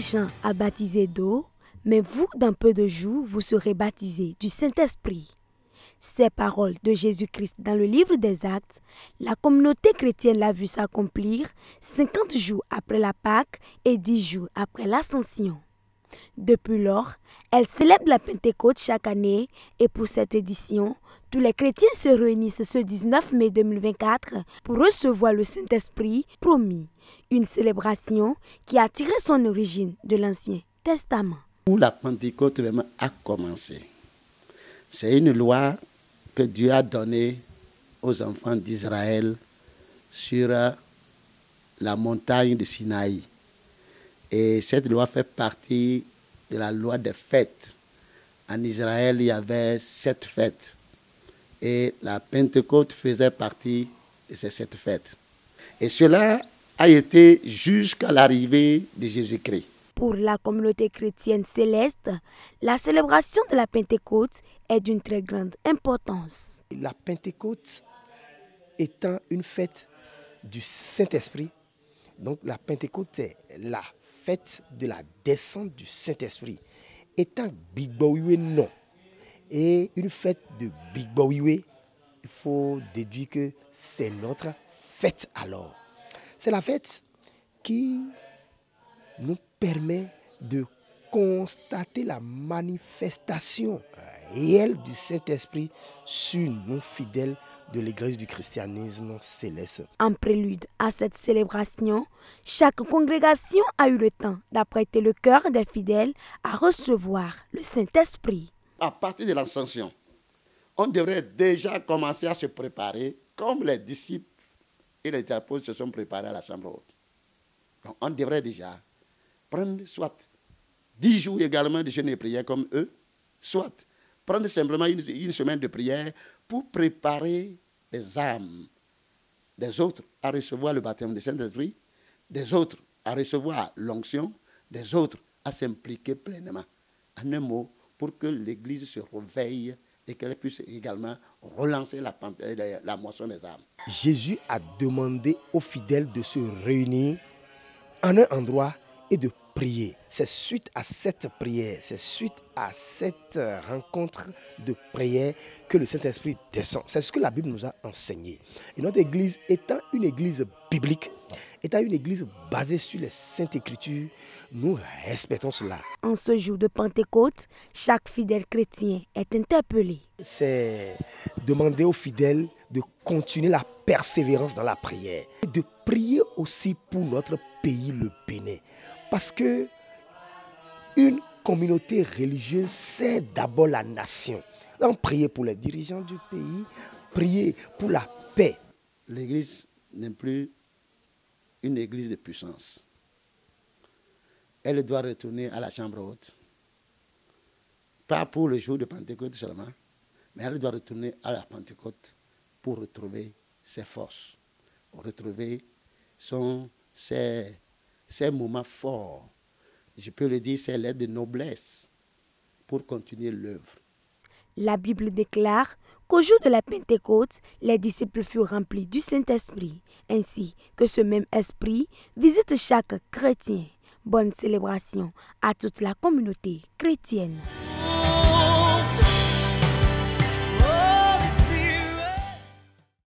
Jean a baptisé d'eau, mais vous, dans peu de jours, vous serez baptisés du Saint-Esprit. Ces paroles de Jésus-Christ dans le livre des Actes, la communauté chrétienne l'a vu s'accomplir 50 jours après la Pâque et 10 jours après l'Ascension. Depuis lors, elle célèbre la Pentecôte chaque année et pour cette édition, tous les chrétiens se réunissent ce 19 mai 2024 pour recevoir le Saint-Esprit promis, une célébration qui a tiré son origine de l'Ancien Testament. Où la Pentecôte vraiment a commencé. C'est une loi que Dieu a donnée aux enfants d'Israël sur la montagne de Sinaï. Et cette loi fait partie de la loi des fêtes. En Israël, il y avait 7 fêtes. Et la Pentecôte faisait partie de ces 7 fêtes. Et cela a été jusqu'à l'arrivée de Jésus-Christ. Pour la communauté chrétienne céleste, la célébration de la Pentecôte est d'une très grande importance. La Pentecôte étant une fête du Saint-Esprit, donc la Pentecôte est la fête de la descente du Saint-Esprit. Étant Big Bowiwe non, et une fête de Big Bowiwe, il faut déduire que c'est notre fête alors. C'est la fête qui nous permet de constater la manifestation réelle du Saint-Esprit sur nous fidèles de l'Église du christianisme céleste. En prélude à cette célébration, chaque congrégation a eu le temps d'apprêter le cœur des fidèles à recevoir le Saint-Esprit. À partir de l'Ascension, on devrait déjà commencer à se préparer comme les disciples et les apôtres se sont préparés à la chambre haute. Donc on devrait déjà prendre soit 10 jours également de jeûne et prière comme eux, soit prendre simplement une semaine de prière pour préparer les âmes des autres à recevoir le baptême du Saint-Esprit, des autres à recevoir l'onction, des autres à s'impliquer pleinement. En un mot, pour que l'Église se réveille et qu'elle puisse également relancer la moisson des âmes. Jésus a demandé aux fidèles de se réunir en un endroit et de prier. C'est suite à cette prière, c'est suite à cette rencontre de prière que le Saint-Esprit descend. C'est ce que la Bible nous a enseigné. Et notre Église étant une Église biblique, étant une Église basée sur les Saintes Écritures, nous respectons cela. En ce jour de Pentecôte, chaque fidèle chrétien est interpellé. C'est demander aux fidèles de continuer la persévérance dans la prière. Et de prier aussi pour notre pays, le Bénin. Parce que une communauté religieuse, c'est d'abord la nation. Donc, prier pour les dirigeants du pays, prier pour la paix. L'Église n'est plus une église de puissance. Elle doit retourner à la chambre haute. Pas pour le jour de Pentecôte seulement, mais elle doit retourner à la Pentecôte pour retrouver ses forces, pour retrouver ses moments forts. Je peux le dire, c'est l'aide de noblesse pour continuer l'œuvre. La Bible déclare qu'au jour de la Pentecôte, les disciples furent remplis du Saint-Esprit, ainsi que ce même esprit visite chaque chrétien. Bonne célébration à toute la communauté chrétienne.